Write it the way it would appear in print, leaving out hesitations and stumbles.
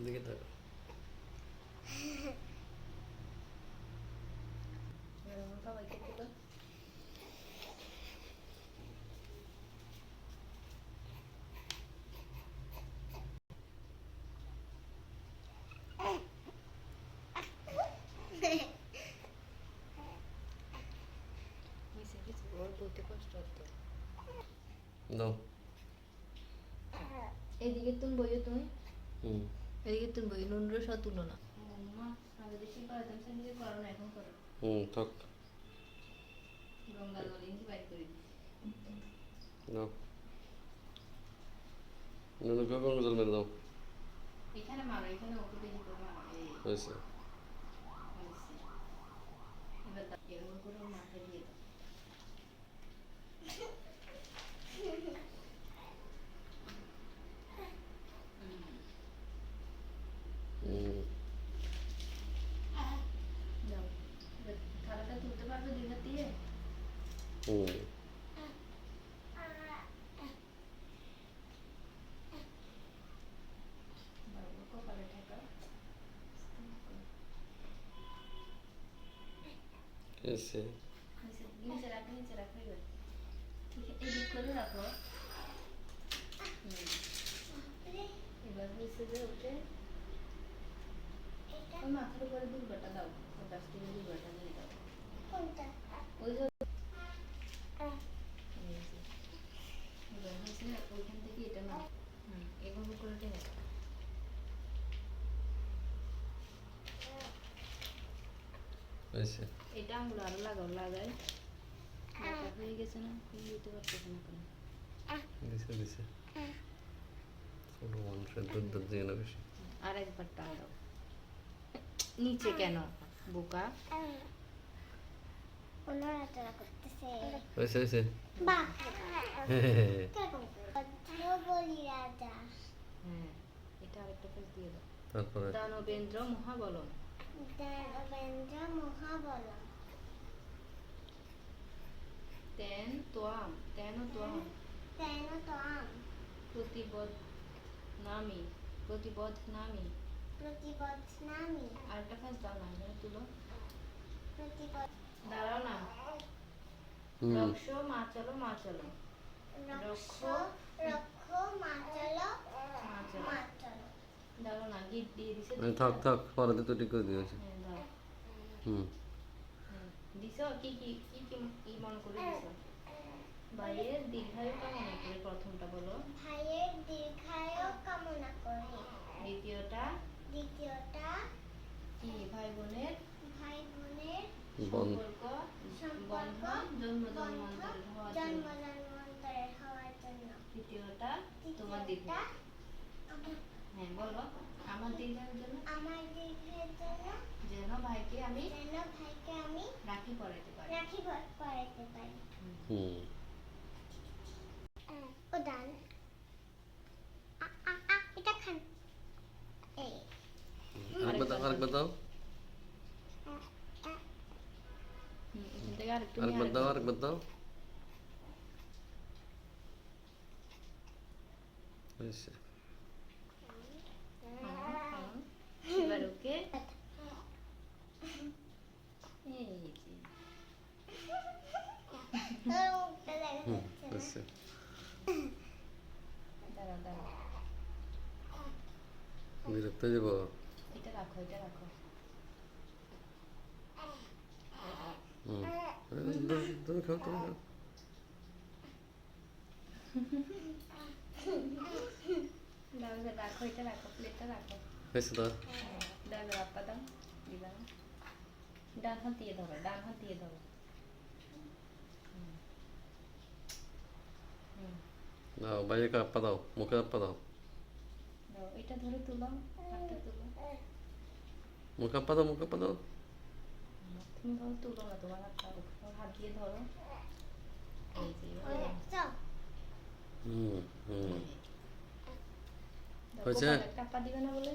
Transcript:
দিকে থাকো। সবাইকে তুলো। বলতে কষ্ট হতো। দাও। এদিকে তুমি বইও তুমি। হুম। এদিকে তুমি বই নুন রস তুলো না। মা আগে বেশি করাতাম সে নিজে করো না এখন করো। থাক। গঙ্গা জল ইঞ্জি বাইর করে দিই। দাও। নুন গঙ্গা জল মেরে দাও। এখানে মারো, এখানে ওকে বেশি করে মারো। এই হয়েছে। এবার এরকম করে মাথায় দিয়ে দাও। যাও। থালাটা তুলতে পারবে দুই হাত দিয়ে? কপালে ঠেকা। হয়েছে। নিচে রাখো, নিচে রাখো। এবার ঠিক এদিক করে রাখো। এবার নিচে যে উঠে ওই মাথার উপরে দুর্গাটা দাও, ওই পাশ থেকে দুর্গাটা দিয়ে দাও। ওই যে এবার হচ্ছে ওইখান থেকে এটা নাও। এভাবে করে টেনে দাও। হয়েছে। এটা আঙুল আরো লাগাও, লাগাই হয়ে গেছে না? দিতে পারতেছে না কেন? দিছে দিছে। ছোট মানুষের দুধ দুধ দিয়ে না বেশি। আর একবার টান দাও। নিচে কেন বোকা? হয়েছে হয়েছে। হ্যাঁ, এটা আরেকটা পেজ দিয়ে দাও। তারপরে দানবেন্দ্র মহাবলম। তেন তোয়াম, তেন তোয়াম। প্রতিবদনামি, প্রতিবদনামি। আরেকটা পেজ দাও না, এখানে তুলো। দাঁড়াও না। রক্ষ মা চলো, মা চলো। রক্ষ মা চলো। দাঁড়াও না, গিট দিয়ে দিছে। থাক থাক, পরে তো ঠিক করে দিয়েছে। হ্যাঁ দাও। দিছো কি কি কি কি কি মনে করে দিছো? ভাইয়ের দীর্ঘায়ু কামনা করে প্রথমটা বলো। দ্বিতীয়টা কি? ভাই বোনের সম্পর্ক বন্ধন জন্ম জন্মান্তরের হওয়ার জন্য। তৃতীয়টা তোমার দীর্ঘায়ু। হ্যাঁ বলো। আমার দীর্ঘায়ুর জন্য যেন ভাইকে আমি রাখি পরাইতে পারি। আরেকবার দাও। এখান থেকে আরেকটু আরেকবার দাও, আরেকবার দাও। হয়েছে। এবার ওকে এই হয়েছে। দাঁড়াও দাঁড়াও। বিরক্ত হয়ে যাবো। এটা রাখো, এটা রাখো। তুমি খাও, তুমি খাও। রাখো, এটা রাখো, প্লেটটা রাখো। হয়েছে তো। দাও রাপ্পা দাও। দিবা না? ডান হাত দিয়ে ধরো, ডান হাত দিয়ে ধরো। দাও, বাইরে আপ্পা দাও, মুখে আপ্পা দাও। দাও, এটা ধরে তুলো, হাতটা তুলো। মুখে আপ্পা দাও, মুখে আপ্পা দাও। তুমি ধরো তুলো না, তোমার হাতটা ওর হাত দিয়ে ধরো। এই যে হুম হুম। দাও, হয়েছে? একটা পা দিবে না বলে